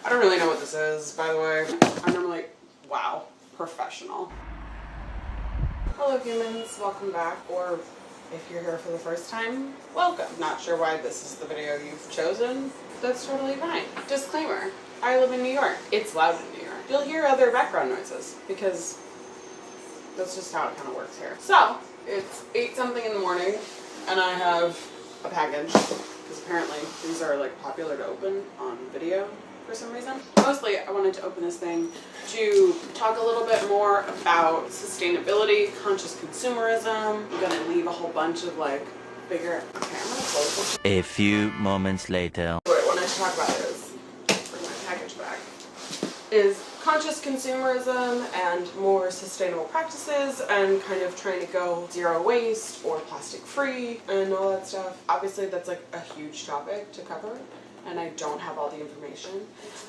I don't really know what this is, by the way. I'm normally, wow, professional. Hello humans, welcome back, or if you're here for the first time, welcome. Not sure why this is the video you've chosen. That's totally fine. Disclaimer, I live in New York. It's loud in New York. You'll hear other background noises because that's just how it kind of works here. So, it's 8 something in the morning and I have a package because apparently these are like popular to open on video for some reason. Mostly I wanted to open this thing to talk a little bit more about sustainability, conscious consumerism. I'm gonna leave a whole bunch of like bigger, okay, I'm gonna close this. A few moments later. What I wanted to talk about is, bring my package back, is conscious consumerism and more sustainable practices and kind of trying to go zero waste or plastic free and all that stuff. Obviously that's like a huge topic to cover and I don't have all the information.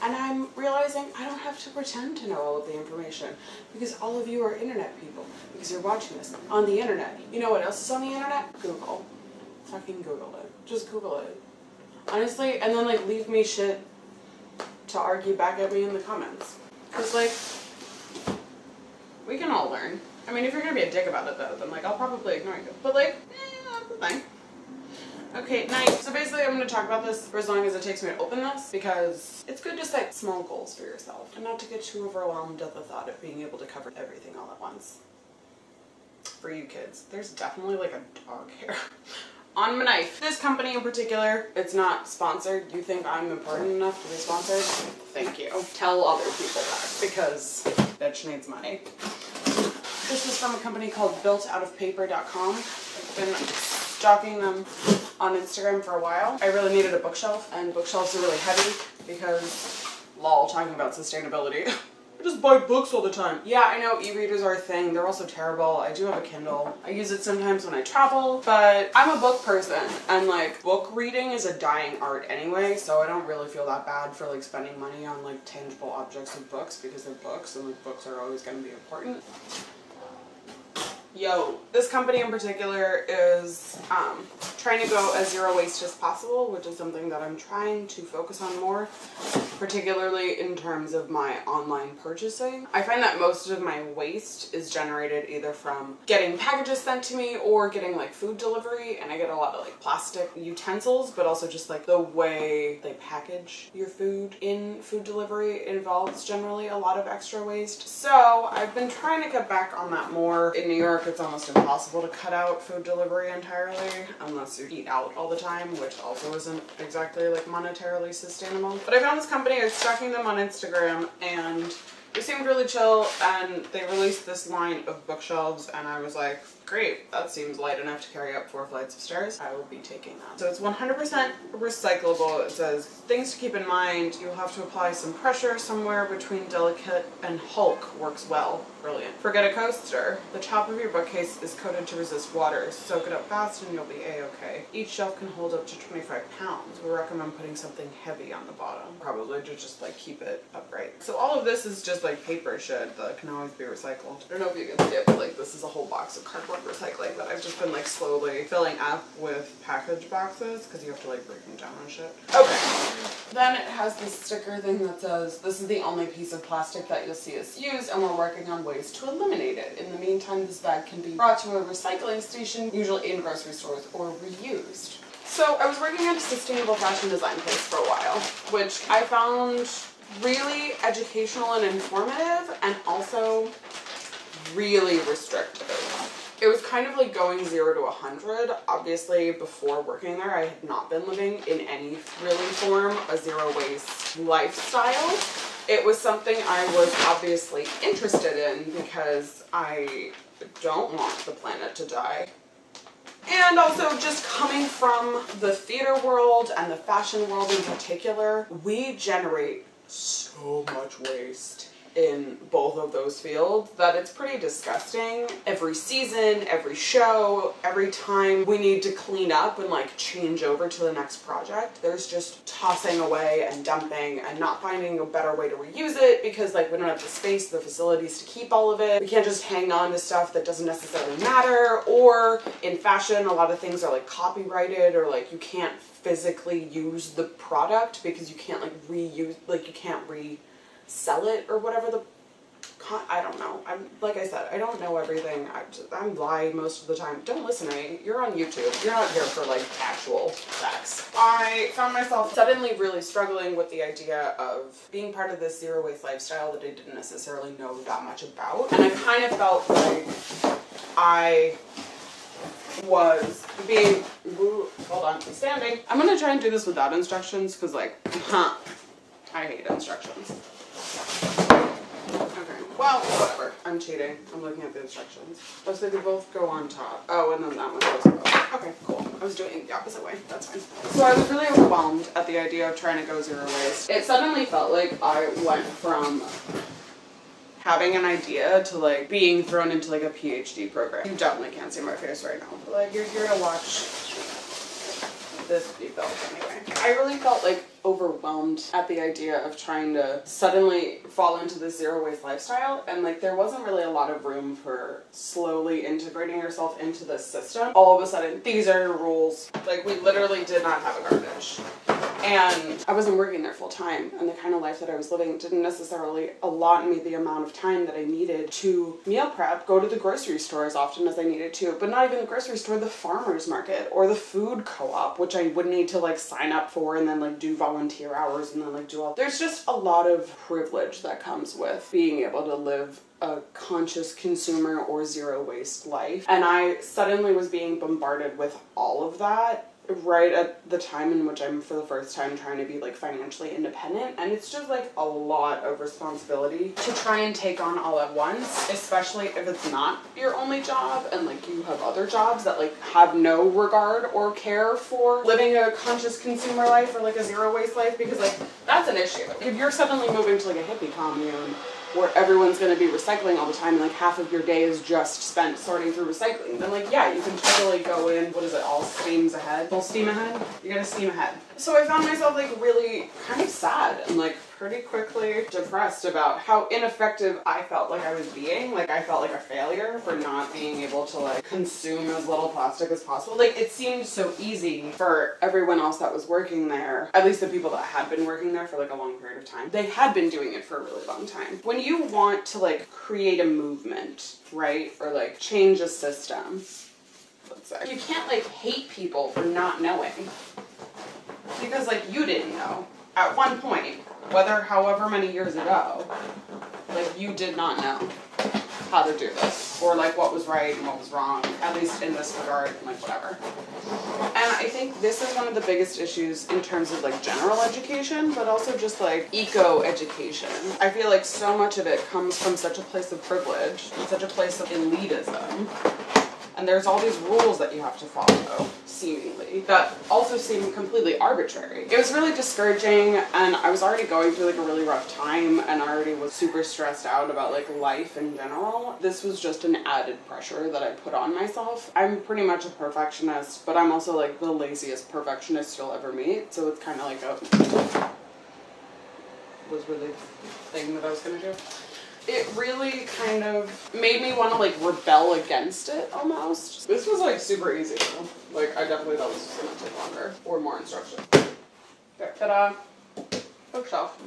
And I'm realizing I don't have to pretend to know all of the information because all of you are internet people because you're watching this on the internet. You know what else is on the internet? Google. Fucking Google it. Just Google it. Honestly, and then like leave me shit to argue back at me in the comments. Cause like, we can all learn. I mean, if you're gonna be a dick about it though, then like I'll probably ignore you. But like, that's the thing. Okay, nice. So basically I'm going to talk about this for as long as it takes me to open this because it's good to set small goals for yourself and not to get too overwhelmed at the thought of being able to cover everything all at once. For you kids, there's definitely like a dog hair on my knife. This company in particular, it's not sponsored. You think I'm important enough to be sponsored? Thank you. Tell other people that because bitch needs money. This is from a company called builtoutofpaper.com. I've been stalking them on Instagram for a while. I really needed a bookshelf, and bookshelves are really heavy because, lol, talking about sustainability. I just buy books all the time. Yeah, I know e-readers are a thing. They're also terrible. I do have a Kindle. I use it sometimes when I travel, but I'm a book person, and like book reading is a dying art anyway, so I don't really feel that bad for like spending money on like tangible objects of books because they're books, and like books are always going to be important. Yo, this company in particular is trying to go as zero waste as possible, which is something that I'm trying to focus on more, particularly in terms of my online purchasing. I find that most of my waste is generated either from getting packages sent to me or getting like food delivery, and I get a lot of like plastic utensils, but also just like the way they package your food in food delivery involves generally a lot of extra waste. So I've been trying to cut back on that more. In New York, it's almost impossible to cut out food delivery entirely unless you eat out all the time, which also isn't exactly like monetarily sustainable. But I found this company, I was stalking them on Instagram, and they seemed really chill, and they released this line of bookshelves, and I was like, great, that seems light enough to carry up 4 flights of stairs. I will be taking that. So it's 100% recyclable. It says, things to keep in mind, you'll have to apply some pressure somewhere between delicate and Hulk works well. Brilliant. Forget a coaster. The top of your bookcase is coated to resist water. Soak it up fast and you'll be a-okay. Each shelf can hold up to 25 pounds. We recommend putting something heavy on the bottom, probably to just like keep it upright. So all of this is just like paper shit that can always be recycled. I don't know if you can see it, but like this is a whole box of cardboard recycling that I've just been like slowly filling up with package boxes because you have to like break them down and shit. Okay. Then it has this sticker thing that says, this is the only piece of plastic that you'll see us use and we're working on ways to eliminate it. In the meantime, this bag can be brought to a recycling station, usually in grocery stores, or reused. So I was working at a sustainable fashion design place for a while, which I found really educational and informative and also really restrictive. It was kind of like going 0 to 100. Obviously, before working there, I had not been living in any really form a zero waste lifestyle. It was something I was obviously interested in because I don't want the planet to die. And also just coming from the theater world and the fashion world in particular, we generate so much waste in both of those fields that it's pretty disgusting. Every season, every show, every time we need to clean up and like change over to the next project, there's just tossing away and dumping and not finding a better way to reuse it because like we don't have the space, the facilities to keep all of it. We can't just hang on to stuff that doesn't necessarily matter. Or in fashion, a lot of things are like copyrighted, or like you can't physically use the product because you can't like reuse, like you can't resell it or whatever the, I don't know. Like I said, I don't know everything. I'm lying most of the time. Don't listen to me. You're on YouTube. You're not here for like actual facts. I found myself suddenly really struggling with the idea of being part of this zero waste lifestyle that I didn't necessarily know that much about. And I kind of felt like I was being, hold on, I'm standing. I'm gonna try and do this without instructions because like, I hate instructions. Okay, well, whatever. I'm cheating. I'm looking at the instructions. Oh, so they both go on top. Oh, and then that one goes above. Okay, cool. I was doing it the opposite way. That's fine. So I was really overwhelmed at the idea of trying to go zero waste. It suddenly felt like I went from having an idea to like being thrown into like a PhD program. You definitely can't see my face right now, but like you're here to watch this be built anyway. I really felt like overwhelmed at the idea of trying to suddenly fall into this zero waste lifestyle, and like there wasn't really a lot of room for slowly integrating yourself into this system. All of a sudden, these are your rules. Like we literally did not have a garbage. And I wasn't working there full time, and the kind of life that I was living didn't necessarily allot me the amount of time that I needed to meal prep, go to the grocery store as often as I needed to, but not even the grocery store, the farmer's market or the food co-op, which I would need to like sign up for and then like do volunteer hours and then like do all. There's just a lot of privilege that comes with being able to live a conscious consumer or zero waste life. And I suddenly was being bombarded with all of that right at the time in which I'm for the first time trying to be like financially independent, and it's just like a lot of responsibility to try and take on all at once, especially if it's not your only job and like you have other jobs that like have no regard or care for living a conscious consumer life or like a zero waste life, because like that's an issue. If you're suddenly moving to like a hippie commune where everyone's going to be recycling all the time and like half of your day is just spent sorting through recycling, then like yeah, you can totally go in, what is it, all steams ahead? Full steam ahead? You gotta steam ahead. So I found myself like really kind of sad and like pretty quickly depressed about how ineffective I felt like I was being. Like I felt like a failure for not being able to like consume as little plastic as possible. Like it seemed so easy for everyone else that was working there, at least the people that had been working there for like a long period of time. They had been doing it for a really long time. When you want to like create a movement, right? Or like change a system, let's say, you can't like hate people for not knowing. Because like you didn't know at one point, whether however many years ago, like you did not know how to do this, or like what was right and what was wrong, at least in this regard, and like whatever. And I think this is one of the biggest issues in terms of like general education, but also just like eco education. I feel like so much of it comes from such a place of privilege, such a place of elitism. And there's all these rules that you have to follow, seemingly, that also seem completely arbitrary. It was really discouraging, and I was already going through like a really rough time, and I already was super stressed out about like life in general. This was just an added pressure that I put on myself. I'm pretty much a perfectionist, but I'm also like the laziest perfectionist you'll ever meet, so it's kind of like a was really the thing that I was gonna do. It really kind of made me want to like rebel against it almost. This was like super easy though. Like I definitely thought this was gonna take longer or more instruction. There, ta-da, bookshelf.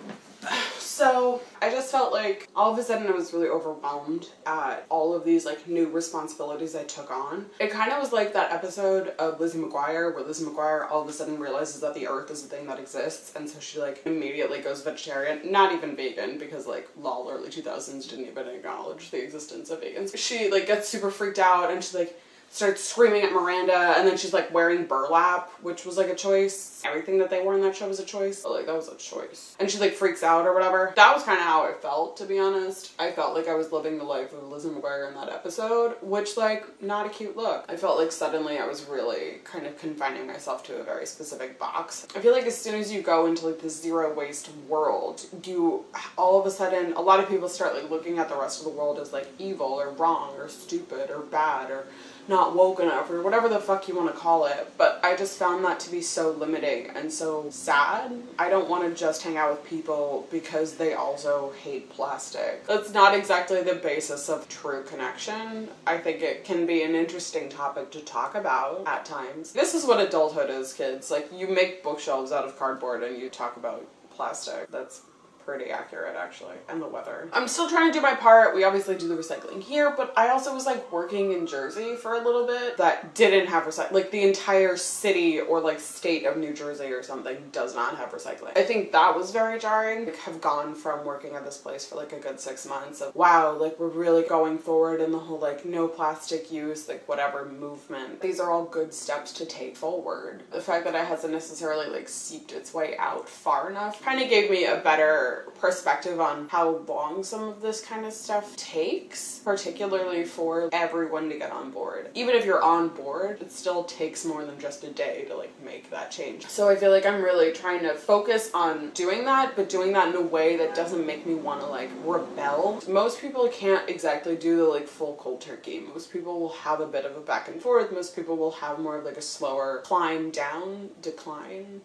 So I just felt like all of a sudden I was really overwhelmed at all of these like new responsibilities I took on. It kind of was like that episode of Lizzie McGuire where Lizzie McGuire all of a sudden realizes that the earth is a thing that exists, and so she like immediately goes vegetarian, not even vegan, because like lol, early 2000s didn't even acknowledge the existence of vegans. She like gets super freaked out and she's like, starts screaming at Miranda, and then she's like wearing burlap, which was like a choice. Everything that they wore in that show was a choice, but like that was a choice. And she like freaks out or whatever. That was kind of how I felt, to be honest. I felt like I was living the life of Lizzie McGuire in that episode, which like, not a cute look. I felt like suddenly I was really kind of confining myself to a very specific box. I feel like as soon as you go into like this zero waste world, you all of a sudden, a lot of people start like looking at the rest of the world as like evil or wrong or stupid or bad or not woke enough or whatever the fuck you want to call it. But I just found that to be so limiting and so sad. I don't want to just hang out with people because they also hate plastic. That's not exactly the basis of true connection. I think it can be an interesting topic to talk about at times. This is what adulthood is, kids. Like, you make bookshelves out of cardboard and you talk about plastic. That's pretty accurate, actually. And the weather. I'm still trying to do my part. We obviously do the recycling here, but I also was like working in Jersey for a little bit that didn't have recycling. Like the entire city or like state of New Jersey or something does not have recycling. I think that was very jarring. Like, have gone from working at this place for like a good 6 months of wow, like we're really going forward in the whole like no plastic use, like whatever movement. These are all good steps to take forward. The fact that it hasn't necessarily like seeped its way out far enough kind of gave me a better perspective on how long some of this kind of stuff takes, particularly for everyone to get on board. Even if you're on board, it still takes more than just a day to like make that change. So I feel like I'm really trying to focus on doing that, but doing that in a way that doesn't make me want to like rebel. Most people can't exactly do the like full cold turkey. Most people will have a bit of a back and forth. Most people will have more of like a slower climb down, decline,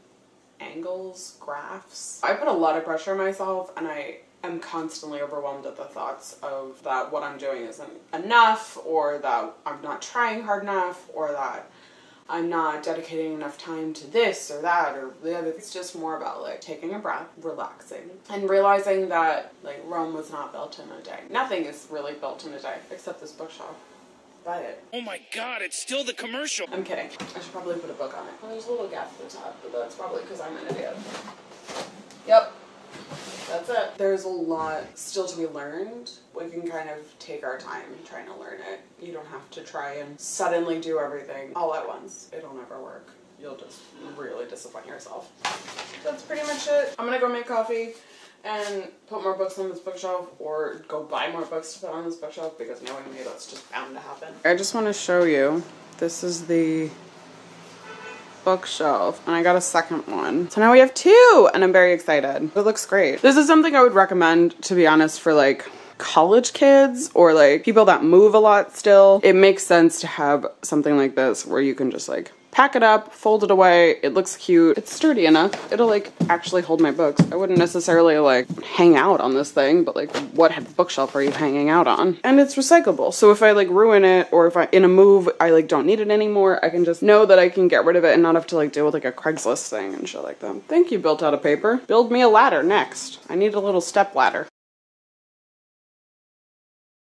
angles, graphs. I put a lot of pressure on myself, and I am constantly overwhelmed at the thoughts of that what I'm doing isn't enough, or that I'm not trying hard enough, or that I'm not dedicating enough time to this or that or the other. It's just more about like taking a breath, relaxing, and realizing that like Rome was not built in a day. Nothing is really built in a day except this bookshelf. Buy it. Oh my god, it's still the commercial. I'm kidding. I should probably put a book on it. Well, there's a little gap at the top, but that's probably because I'm an idiot. Yep. That's it. There's a lot still to be learned. We can kind of take our time trying to learn it. You don't have to try and suddenly do everything all at once. It'll never work. You'll just really disappoint yourself. That's pretty much it. I'm gonna go make coffee and put more books on this bookshelf, or go buy more books to put on this bookshelf, because knowing me, that's just bound to happen. I just want to show you, this is the bookshelf, and I got a second one. So now we have two, and I'm very excited. It looks great. This is something I would recommend, to be honest, for like college kids or like people that move a lot still. It makes sense to have something like this where you can just like pack it up, fold it away. It looks cute. It's sturdy enough. It'll like actually hold my books. I wouldn't necessarily like hang out on this thing, but like what bookshelf are you hanging out on? And it's recyclable. So if I like ruin it, or if I in a move I like don't need it anymore, I can just know that I can get rid of it and not have to like deal with like a Craigslist thing and shit like that. Thank you, Built Out of Paper. Build me a ladder next. I need a little step ladder.